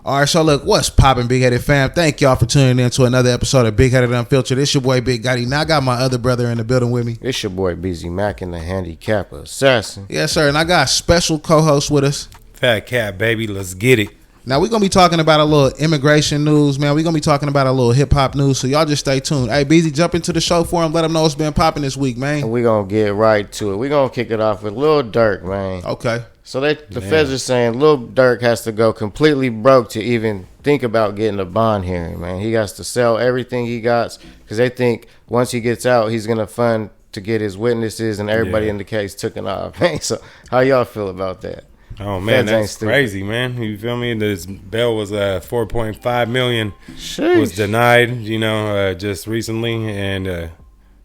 All right, so look, what's poppin', Big Headed fam? Thank y'all for tuning in to another episode of Big Headed Unfiltered. It's your boy Big Gotti. Now I got my other brother in the building with me. It's your boy BZ Mac and the handicapper assassin. Yes, sir. And I got a special co-host with us. Fat Cat, baby. Let's get it. Now we're gonna be talking about a little immigration news, man. We're gonna be talking about a little hip hop news, so y'all just stay tuned. Hey, BZ, jump into the show for him. Let him know what's been popping this week, man. And we're gonna get right to it. We're gonna kick it off with Lil Durk, man. Okay. So the feds are saying Lil Durk has to go completely broke to even think about getting a bond hearing, man. He has to sell everything he got because they think once he gets out, he's gonna fund to get his witnesses and everybody in the case taken off. Man, so how y'all feel about that? Oh man, that's crazy, man. You feel me? This bail was $4.5 million. Sheesh. Was denied, just recently, and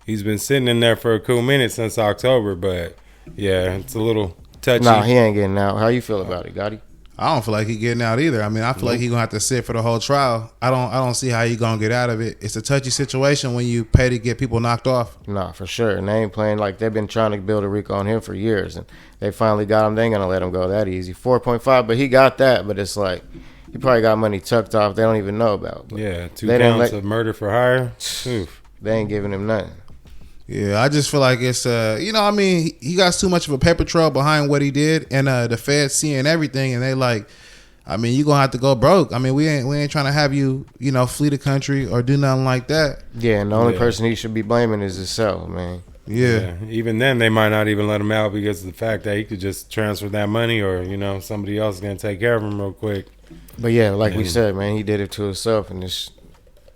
he's been sitting in there for a cool minute since October. But yeah, it's a little touchy. Nah, he ain't getting out. How you feel about it, Gotti? I don't feel like he's getting out either. I mean, I feel like he's gonna have to sit for the whole trial. I don't see how you gonna get out of it. It's a touchy situation when you pay to get people knocked off. Nah, for sure. And they ain't playing like they've been trying to build a RICO on him for years, and they finally got him. They ain't gonna let him go that easy. 4.5, but he got that. But it's like he probably got money tucked off they don't even know about. But yeah, 2 counts of murder for hire. Oof. They ain't giving him nothing. Yeah, I just feel like it's he got too much of a paper trail behind what he did, and the feds seeing everything, and they like, I mean, you gonna have to go broke. I mean, we ain't trying to have you flee the country or do nothing like that. Yeah, and the only person he should be blaming is himself, man. Yeah. Even then, they might not even let him out because of the fact that he could just transfer that money, or somebody else is gonna take care of him real quick. But yeah, like we said, man, he did it to himself, and it's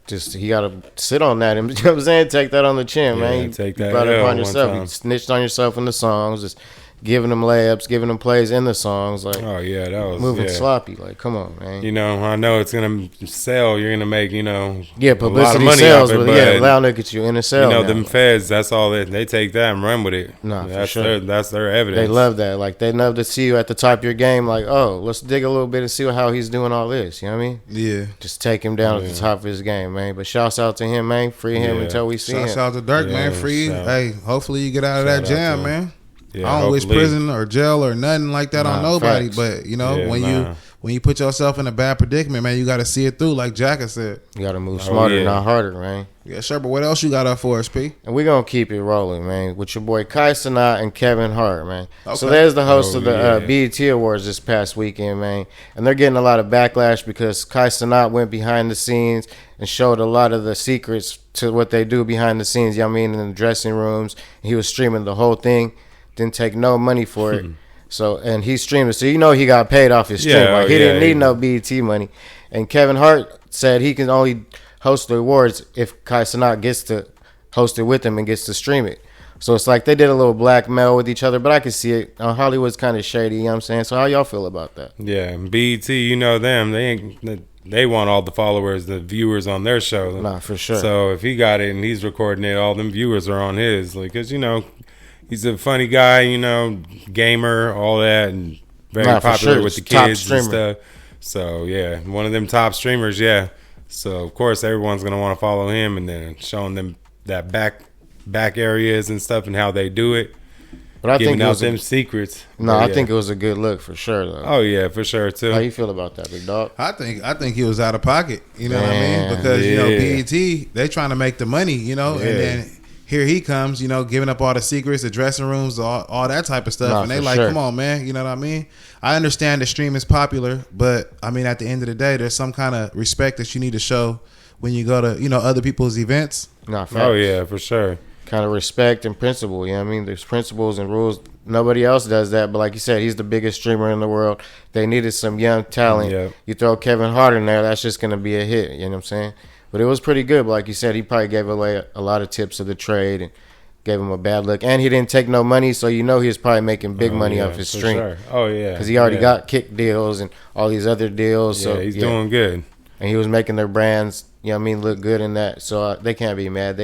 just he got to sit on that. You know what I'm saying? Take that on the chin, man. Take that. You brought it upon yourself. You snitched on yourself in the songs, just giving them layups, giving them plays in the songs. Like, oh yeah, that was moving sloppy. Like, come on, man. I know it's gonna sell. You're gonna make yeah, publicity a lot of money sells, off it, but yeah, allow niggas you in a sale. Them feds. That's all they take that and run with it. Nah, that's for sure. That's their evidence. They love that. Like, they love to see you at the top of your game. Like, oh, let's dig a little bit and see how he's doing all this. You know what I mean? Yeah. Just take him down at the top of his game, man. But shouts out to him, man. Free him until we see him. Shouts out to Durk, man. Free. Hey, hopefully you get out of that jam, man. Yeah, I don't wish prison or jail or nothing like that on nobody. Facts. But when you put yourself in a bad predicament, man, you got to see it through, like Jack has said. You got to move smarter, not harder, man. Yeah, sure. But what else you got up for us, P? And we're going to keep it rolling, man, with your boy Cenat and Kevin Hart, man. Okay. So there's the host of the BET Awards this past weekend, man. And they're getting a lot of backlash because Cenat went behind the scenes and showed a lot of the secrets to what they do behind the scenes, in the dressing rooms. He was streaming the whole thing. Didn't take no money for it. So, and he streamed it. So, he got paid off his stream. Like, he didn't need no BET money. And Kevin Hart said he can only host the awards if Cenat gets to host it with him and gets to stream it. So, it's like they did a little blackmail with each other, but I can see it. Hollywood's kind of shady, you know what I'm saying? So, how y'all feel about that? Yeah, BET, them. They want all the followers, the viewers on their show. Nah, for sure. So, if he got it and he's recording it, all them viewers are on his. Like, because, he's a funny guy, gamer, all that, and very popular with the kids and stuff. So, yeah, one of them top streamers, yeah. So, of course, everyone's going to want to follow him and then showing them that back areas and stuff and how they do it. But I think out them secrets. No, I think it was a good look for sure, though. Oh, yeah, for sure, too. How you feel about that, big dog? I think he was out of pocket, you know what I mean? Because, BET, they trying to make the money, and then here he comes, giving up all the secrets, the dressing rooms, all that type of stuff. And they like, come on, man. You know what I mean? I understand the stream is popular, but, I mean, at the end of the day, there's some kind of respect that you need to show when you go to, other people's events. Oh, yeah, for sure. Kind of respect and principle, you know what I mean? There's principles and rules. Nobody else does that, but like you said, he's the biggest streamer in the world. They needed some young talent. Yep. You throw Kevin Hart in there, that's just going to be a hit, you know what I'm saying? But it was pretty good. But like you said, he probably gave away a lot of tips of the trade and gave him a bad look. And he didn't take no money, so he was probably making big money off his stream. Sure. Oh, yeah. Because he already got kick deals and all these other deals. Yeah, so he's doing good. And he was making their brands, look good in that. So they can't be mad.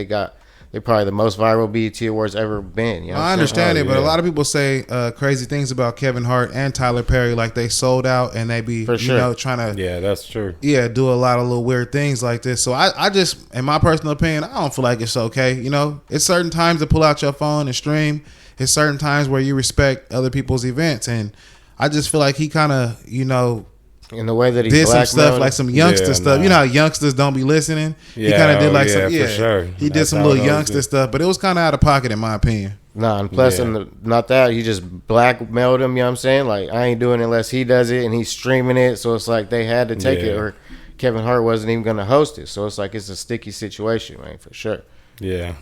They're probably the most viral BET Awards ever been. I understand it, but a lot of people say crazy things about Kevin Hart and Tyler Perry, like they sold out and they be, trying to. Yeah, that's true. Yeah, do a lot of little weird things like this. So I just, in my personal opinion, I don't feel like it's okay. It's certain times to pull out your phone and stream. It's certain times where you respect other people's events, and I just feel like he kind of, In the way that he did some stuff like some youngster stuff. You know how youngsters don't be listening. He kind of did like some. Yeah, for sure. He did some little youngster stuff, but it was kind of out of pocket in my opinion. Nah, and plus, not that he just blackmailed him. You know what I'm saying? Like, I ain't doing it unless he does it, and he's streaming it. So it's like they had to take it, or Kevin Hart wasn't even gonna host it. So it's like it's a sticky situation, man, for sure. Yeah,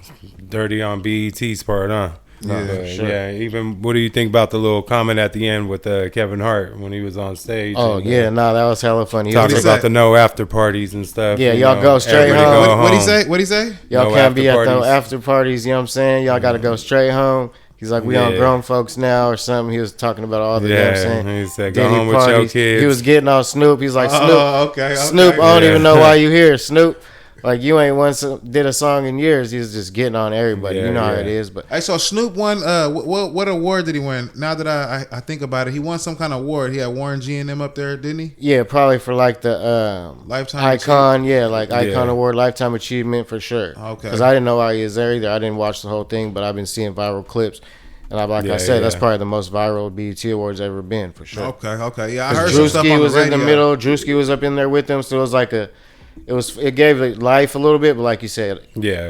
dirty on BET's part, huh? Sure. Yeah. Even what do you think about the little comment at the end with Kevin Hart when he was on stage? Oh that was hella funny. Talking about the no after parties and stuff. Yeah, y'all go straight home. What'd he say? Y'all can't be at no after parties. You know what I'm saying? Y'all got to go straight home. He's like, we on grown folks now or something. He was talking about all the, you know what I'm saying? He said, go home with your kids. He was getting on Snoop. He's like, Snoop, okay. Snoop, I don't even know why you here, Snoop. Like, you ain't once did a song in years. He was just getting on everybody. You know how it is. But hey, so Snoop won. What award did he win? Now that I think about it, he won some kind of award. He had Warren G and them up there, didn't he? Yeah, probably for like the Lifetime Icon. Yeah, like Icon Award, Lifetime Achievement for sure. Okay. Because I didn't know why he was there either. I didn't watch the whole thing, but I've been seeing viral clips. And I said, that's probably the most viral BET Awards ever been for sure. Okay. Yeah, I heard some stuff on Drewski the was radio. in the middle. Drewski was up in there with them, so it was like it gave it life a little bit, but like you said,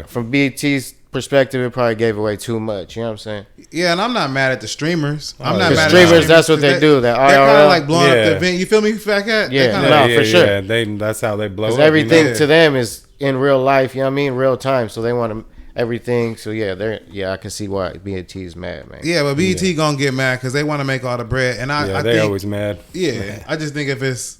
from BET's perspective, it probably gave away too much. You know what I'm saying? Yeah, and I'm not mad at the streamers. I'm not mad at the streamers. That's what they do. That they're kind of like blowing up the event. You feel me, Fat Cat? For sure. Yeah, that's how they blow up. Because everything to them is in real life. You know what I mean? Real time. So they want to. Everything, so I can see why BET is mad, man. Yeah, but BET gonna get mad because they want to make all the bread, and I they're think, always mad. Yeah, I just think if it's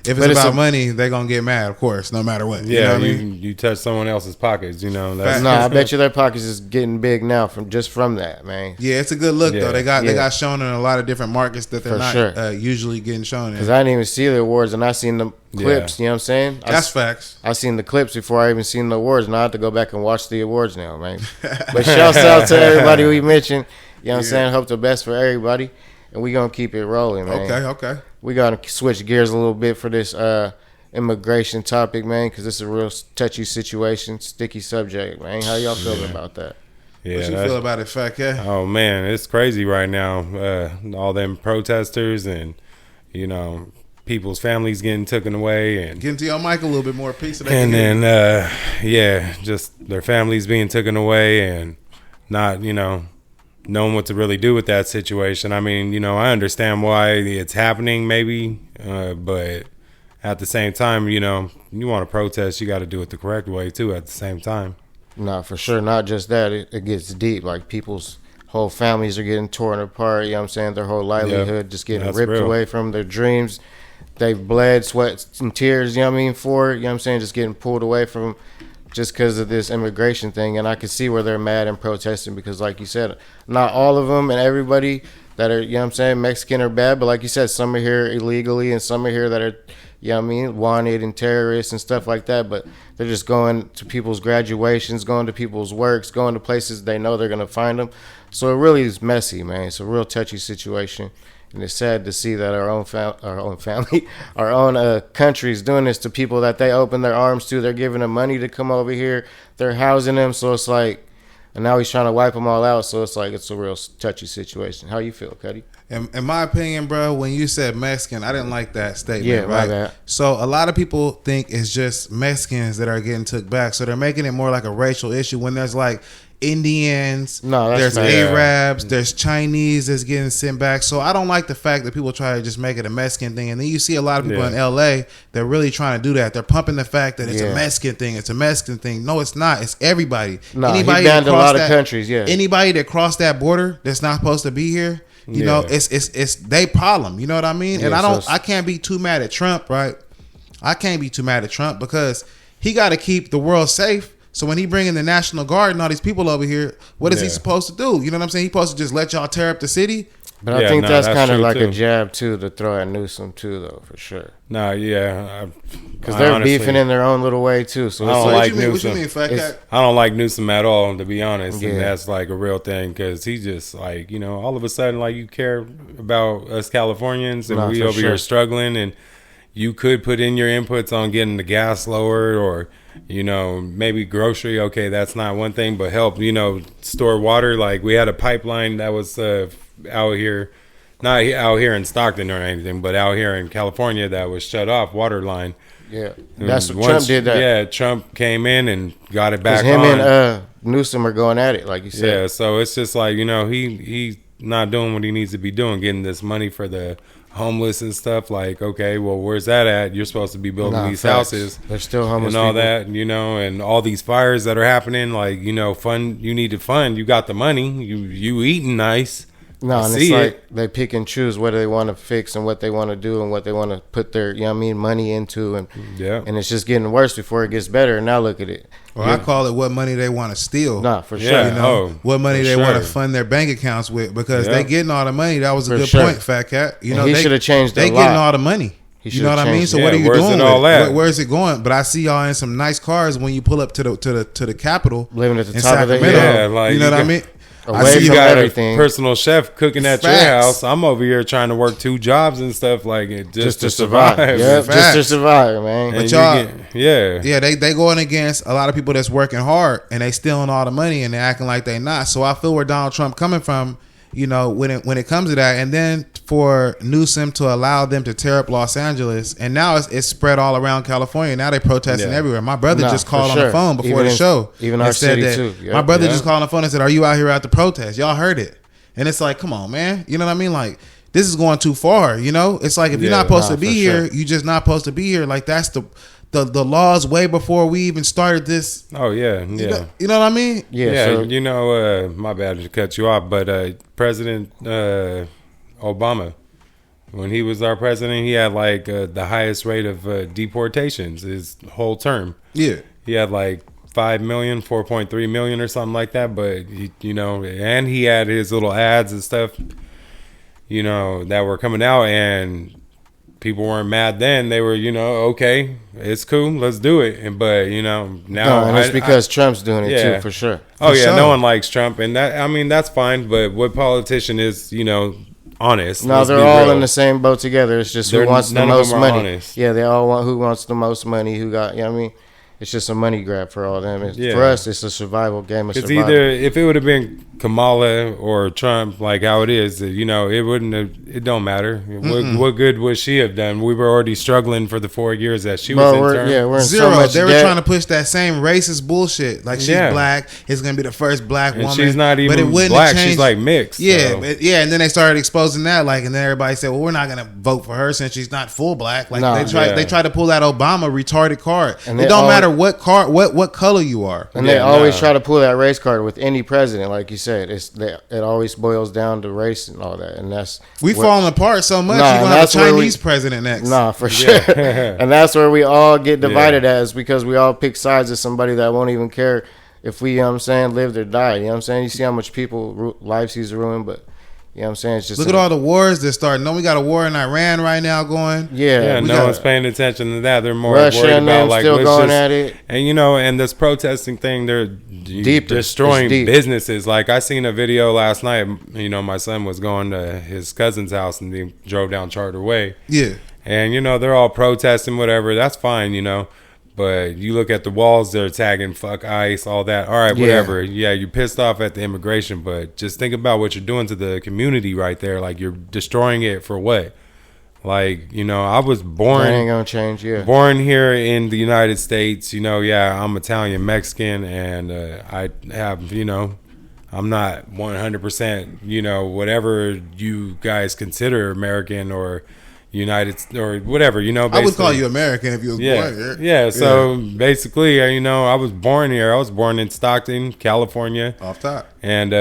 about money, they're gonna get mad, of course, no matter what. Yeah, you know what I mean? You touch someone else's pockets, you know. I bet you their pockets is getting big now from that, man. Yeah, it's a good look though. They got shown in a lot of different markets that they're not usually getting shown in. Because I didn't even see the awards, and I seen the clips. You know what I'm saying? That's facts. I seen the clips before I even seen the awards, and I have to go back and watch the awards now, man. But shouts out to everybody we mentioned. You know what I'm saying? Hope the best for everybody, and we gonna keep it rolling, man. Okay. We gotta switch gears a little bit for this immigration topic, man, because this is a real touchy situation, sticky subject, man. How y'all feeling about that? Yeah, what you feel about it, Fat Cat? Oh man, it's crazy right now. All them protesters and people's families getting taken away and getting to your mic a little bit more, piece of that. And then just their families being taken away and not knowing what to really do with that situation. I mean, I understand why it's happening, maybe, but at the same time, you want to protest, you got to do it the correct way too. At the same time, no, for sure. Not just that, it gets deep. Like people's whole families are getting torn apart. You know what I'm saying? Their whole livelihood just getting ripped away from their dreams. They've bled, sweat, and tears. You know what I mean? For it. You know what I'm saying? Just getting pulled away from. Just because of this immigration thing, and I can see where they're mad and protesting because, like you said, not all of them and everybody that are, you know what I'm saying, Mexican are bad, but like you said, some are here illegally and some are here that are, you know what I mean, wanted and terrorists and stuff like that, but they're just going to people's graduations, going to people's works, going to places they know they're going to find them. So it really is messy, man. It's a real touchy situation. And it's sad to see that our own family, our own country is doing this to people that they open their arms to. They're giving them money to come over here. They're housing them. So it's like, and now he's trying to wipe them all out. So it's like, it's a real touchy situation. How you feel, Cuddy? In my opinion, bro, when you said Mexican, I didn't like that statement. Yeah, right? my bad. So a lot of people think it's just Mexicans that are getting took back. So they're making it more like a racial issue when there's like Indians, there's Arabs, there's Chinese that's getting sent back. So I don't like the fact that people try to just make it a Mexican thing. And then you see a lot of people in LA, they're really trying to do that. They're pumping the fact that it's a Mexican thing. It's a Mexican thing. No, it's not. It's everybody. No, anybody he banned a lot of countries, Anybody that crossed that border that's not supposed to be here, you know, it's they problem. You know what I mean? And I can't be too mad at Trump, right? I can't be too mad at Trump because he got to keep the world safe. So when he bring in the National Guard and all these people over here, what is he supposed to do? You know what I'm saying? He supposed to just let y'all tear up the city? But I think that's kind of like a jab, too, to throw at Newsom, too, though, for sure. Because they're honestly beefing in their own little way, too. So I don't like Newsom. What you mean, Fat Cat? I don't like Newsom at all, to be honest. And that's like a real thing because he just like, all of a sudden, like you care about us Californians and we over here struggling and you could put in your inputs on getting the gas lowered or maybe grocery. Okay, that's not one thing, but help, store water. Like we had a pipeline that was out here not out here in Stockton or anything, but out here in California that was shut off, water line. Yeah, that's what Trump did. That. Yeah, Trump came in and got it back. Him and Newsom are going at it, like you said. Yeah, so it's just like, you know, he's not doing what he needs to be doing, getting this money for the homeless and stuff. Like, okay, well, where's that at? You're supposed to be building these houses. There's still homeless and all people. that, you know, and all these fires that are happening. Like, you know, you need to fund. You got the money. You eating nice. No, and it's like they pick and choose what they want to fix and what they want to do and what they want to put their, you know what I mean, money into. And and it's just getting worse before it gets better. And now look at it. Well, I call it what money they want to steal. Nah, for sure. You know, what money they want to fund their bank accounts with, because they getting all the money. That was a good point, Fat Cat. You know, he should have changed They getting all the money. You know what I mean? So what are you doing with it? Where's it going? But I see y'all in some nice cars when you pull up to the Capitol, living at the top of the hill. Yeah, like, you know what I mean? I see you got everything. A personal chef cooking at your house. I'm over here trying to work 2 jobs and stuff like it just to survive. Yeah, just to survive, man. But y'all, they going against a lot of people that's working hard and they stealing all the money and they acting like they not. So I feel where Donald Trump coming from. You know, when it comes to that, and then for Newsom to allow them to tear up Los Angeles, and now it's spread all around California. Now they protesting everywhere. My brother just called on the phone before the show. Even our city too. Yep. My brother just called on the phone and said, "Are you out here at the protest? Y'all heard it?" And it's like, come on, man. You know what I mean? Like, this is going too far. You know, it's like if you're not supposed to be here, you just not supposed to be here. Like that's the laws way before we even started this. Oh yeah, you know what I mean? Yeah. So, you know, my bad to cut you off, but President Obama, when he was our president, he had like the highest rate of deportations his whole term. Yeah, he had like 5 million, 4.3 million or something like that. But he, you know, and he had his little ads and stuff, you know, that were coming out and. People weren't mad then. They were, you know, okay, it's cool, let's do it. But you know, now and it's because Trump's doing it too, for sure. Oh yeah, no one likes Trump, and that I mean that's fine. But what politician is, you know, honest? No, they're all in the same boat together. It's just who wants the most money. Honest. Yeah, they all want who wants the most money. Who got? You know what I mean? It's just a money grab for all of them. For us, it's a survival game. It's either if it would have been Kamala or Trump, like how it is, you know, it wouldn't have. It don't matter. What good would she have done? We were already struggling for the 4 years that she was in term. Yeah, we're in zero. So much they were debt. trying to push that same racist bullshit. Like she's black, it's gonna be the first black woman. She's not even but it wouldn't black. She's like mixed. Yeah, so. And then they started exposing that. Like, and then everybody said, "Well, we're not gonna vote for her since she's not full black." Like they tried to pull that Obama retarded card. And it don't matter what card, what color you are. And they always try to pull that race card with any president, like you said. It always boils down to race and all that, and that's falling apart so much. You're gonna have a Chinese president next. Nah, for sure. And that's where we all get divided as because we all pick sides of somebody that won't even care if we, you know what I'm saying, lived or died. You know what I'm saying? You see how much people lives he's ruined, but. You know what I'm saying? It's just look at all the wars that started. No, we got a war in Iran right now going. Yeah, no one's paying attention to that. They're more Russia worried about like still going at it. And you know, and this protesting thing, they're destroying businesses. Like I seen a video last night. You know, my son was going to his cousin's house and they drove down Charter Way. Yeah, and you know they're all protesting, whatever. That's fine, you know. But you look at the walls, they're tagging "fuck ICE," all that. All right, whatever. Yeah, you're pissed off at the immigration, but just think about what you're doing to the community right there. Like you're destroying it for what? Like, you know, I was born. That ain't gonna change. Yeah, born here in the United States. You know, I'm Italian Mexican, and I have, you know, I'm not 100%. You know, whatever you guys consider American or. United or whatever, you know. I would call you American if you was born here. Yeah, so basically, you know, I was born here. I was born in Stockton, California. Off top. And,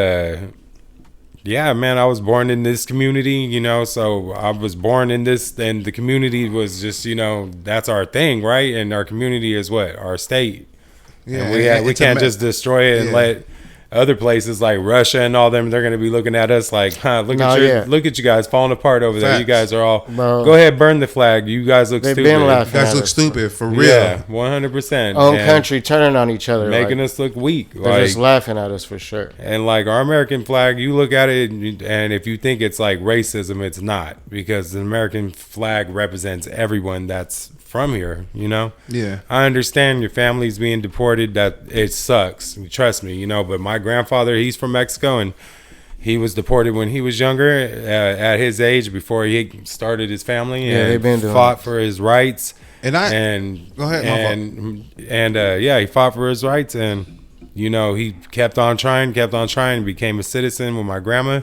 yeah, man, I was born in this community, you know, so I was born in this, and the community was just, you know, that's our thing, right? And our community is what? Our state. Yeah, and we can't just destroy it and let... Other places like Russia and all them, they're going to be looking at us like, look at you guys falling apart over there. You guys are all, go ahead, burn the flag. You guys look stupid. You guys look stupid, for real. Yeah, 100%. Own country turning on each other. Making us look weak. They're just laughing at us for sure. And like our American flag, you look at it and if you think it's like racism, it's not. Because the American flag represents everyone that's from here, you know. Yeah, I understand your family's being deported, that it sucks, trust me, you know, but my grandfather, he's from Mexico, and he was deported when he was younger, at his age, before he started his family, and fought for his rights. Go ahead, he fought for his rights, and he kept on trying, became a citizen with my grandma,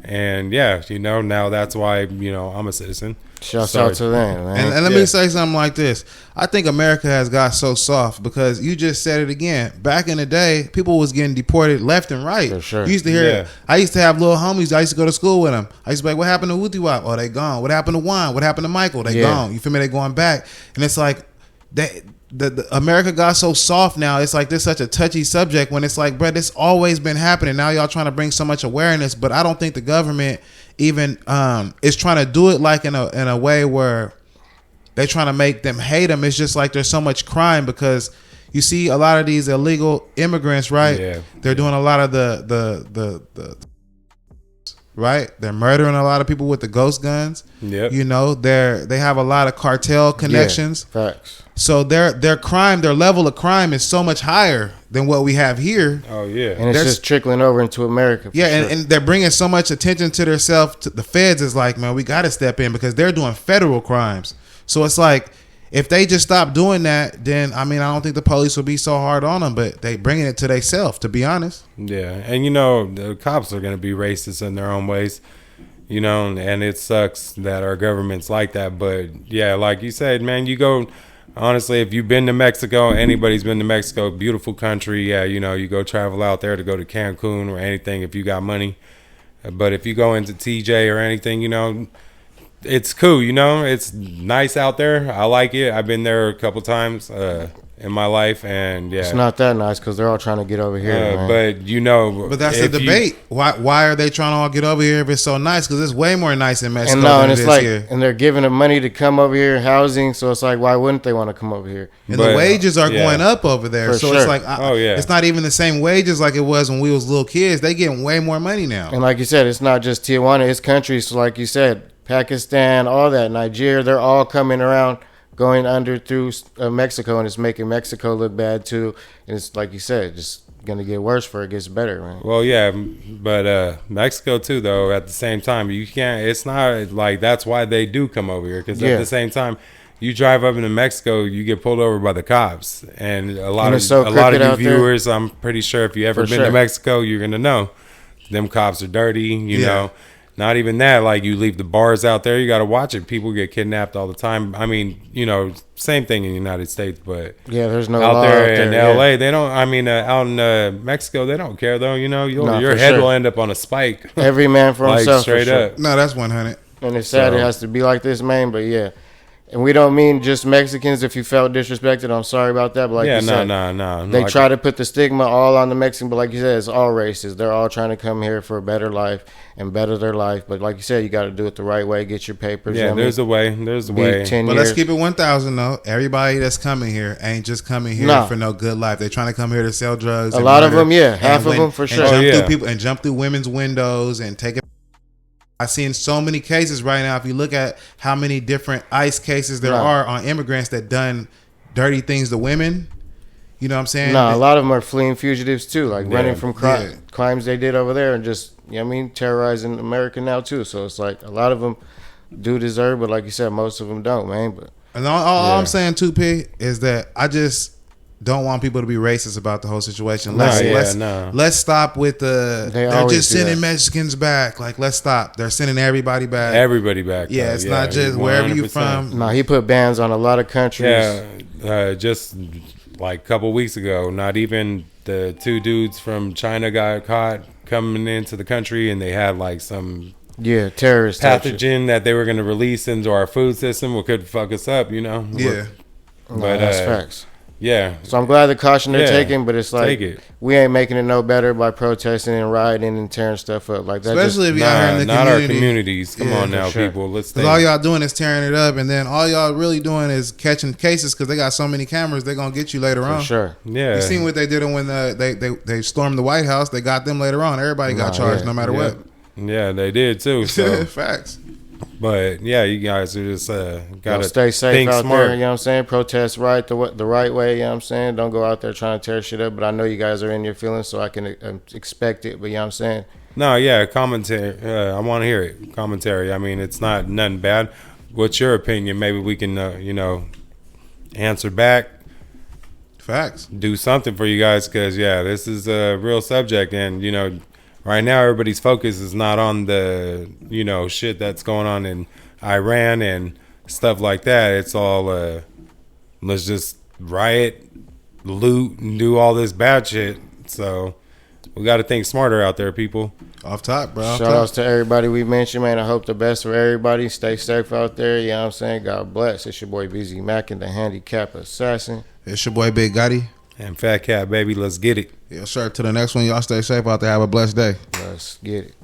and now that's why I'm a citizen. Shouts out to them, man. And let me say something like this. I think America has got so soft because you just said it again. Back in the day, people was getting deported left and right. For sure. You used to hear it. I used to have little homies. I used to go to school with them. I used to be like, what happened to Wuthi Wap? Oh, they gone. What happened to Juan? What happened to Michael? They gone. You feel me? They going back. And it's like, the America got so soft now. It's like this such a touchy subject when it's like, bro, this always been happening. Now y'all trying to bring so much awareness, but I don't think the government even is trying to do it like in a way where they trying to make them hate them. It's just like there's so much crime because you see a lot of these illegal immigrants, right? Yeah. They're doing a lot of the right? They're murdering a lot of people with the ghost guns. Yep. They have a lot of cartel connections. Yeah, facts. So their crime, their level of crime is so much higher than what we have here. Oh yeah, and it's just trickling over into America. Yeah, and they're bringing so much attention to themselves. The feds is like, man, we got to step in because they're doing federal crimes. So it's like, if they just stop doing that, then I don't think the police will be so hard on them. But they bringing it to themselves, to be honest. Yeah, and the cops are going to be racist in their own ways. And it sucks that our government's like that. But yeah, like you said, man, you go. Honestly, if you've been to Mexico, anybody's been to Mexico, beautiful country. Yeah, you go travel out there to go to Cancun or anything if you got money. But if you go into TJ or anything, it's cool. It's nice out there. I like it. I've been there a couple times in my life, and it's not that nice because they're all trying to get over here. Man. But that's the debate. Why are they trying to all get over here if it's so nice? Because it's way more nice in Mexico than it is here. And they're giving them money to come over here, housing. So it's like, why wouldn't they want to come over here? And the wages are going up over there. So it's like, it's not even the same wages like it was when we was little kids. They getting way more money now. And like you said, it's not just Tijuana. It's countries. So like you said, Pakistan, all that, Nigeria, they're all coming around. Going under through Mexico, and it's making Mexico look bad too. And it's like you said, just gonna get worse before it gets better, man. Well, yeah, but Mexico too, though. At the same time, you can't. It's not like that's why they do come over here because at the same time, you drive up into Mexico, you get pulled over by the cops, and a lot of you viewers, I'm pretty sure if you ever been to Mexico, you're gonna know them cops are dirty. You know. Not even that, like you leave the bars out there, you got to watch it. People get kidnapped all the time. Same thing in the United States, but there's no out law there in LA, they don't. Out in Mexico, they don't care though. Your head will end up on a spike. Every man for himself, straight up. No, that's 100. And it's sad it has to be like this, man. But yeah. And we don't mean just Mexicans. If you felt disrespected, I'm sorry about that. But like you said, no. They try to put the stigma all on the Mexican, but like you said, it's all races. They're all trying to come here for a better life and better their life. But like you said, you got to do it the right way. Get your papers. Yeah, there's a way. There's a way. But let's keep it 1,000 though. Everybody that's coming here ain't just coming here for no good life. They're trying to come here to sell drugs. A lot of them, half of them for sure. Jump through women's windows and take it. I've seen so many cases right now. If you look at how many different ICE cases there are on immigrants that done dirty things to women, you know what I'm saying? A lot of them are fleeing fugitives too, like running from crimes they did over there and just, terrorizing America now too. So it's like a lot of them do deserve, but like you said, most of them don't, man. But and all I'm saying too, P, is that I just don't want people to be racist about the whole situation. Let's stop with they're just sending Mexicans back. Like, let's stop. They're sending everybody back. Everybody back. Yeah, it's not just 100%. Wherever you from. No, he put bans on a lot of countries. Yeah, just like a couple weeks ago, not even the two dudes from China got caught coming into the country, and they had like some terrorist pathogen that they were going to release into our food system, what could fuck us up, Yeah, but that's facts. Yeah. So I'm glad the caution they're taking, but it's like we ain't making it no better by protesting and rioting and tearing stuff up like that. Especially if y'all are in the not community. our communities. Come on now, people. Let's think. All y'all doing is tearing it up, and then all y'all really doing is catching cases because they got so many cameras. They're gonna get you later on. For sure. Yeah. You seen what they did when they stormed the White House? They got them later on. Everybody got charged no matter what. Yeah, they did too. So. Facts. But yeah, you guys are just gotta stay safe think out smart. there. You know what I'm saying? Protest the right way. You know what I'm saying? Don't go out there trying to tear shit up. But I know you guys are in your feelings, so I can expect it. But you know what I'm saying? No, yeah, commentary. I want to hear it. Commentary. I mean, it's not nothing bad. What's your opinion? Maybe we can, answer back. Facts. Do something for you guys, because this is a real subject, and right now everybody's focus is not on the shit that's going on in Iran and stuff like that. It's all let's just riot, loot, and do all this bad shit. So we got to think smarter out there, people. Off top, bro. Shout outs to everybody we mentioned, man. I hope the best for everybody. Stay safe out there. You know what I'm saying? God bless. It's your boy BZ Mack and the Handicap Assassin. It's your boy Big Gotti. And Fat Cat, baby. Let's get it. Yeah, sure. Till the next one, y'all stay safe out there. Have a blessed day. Let's get it.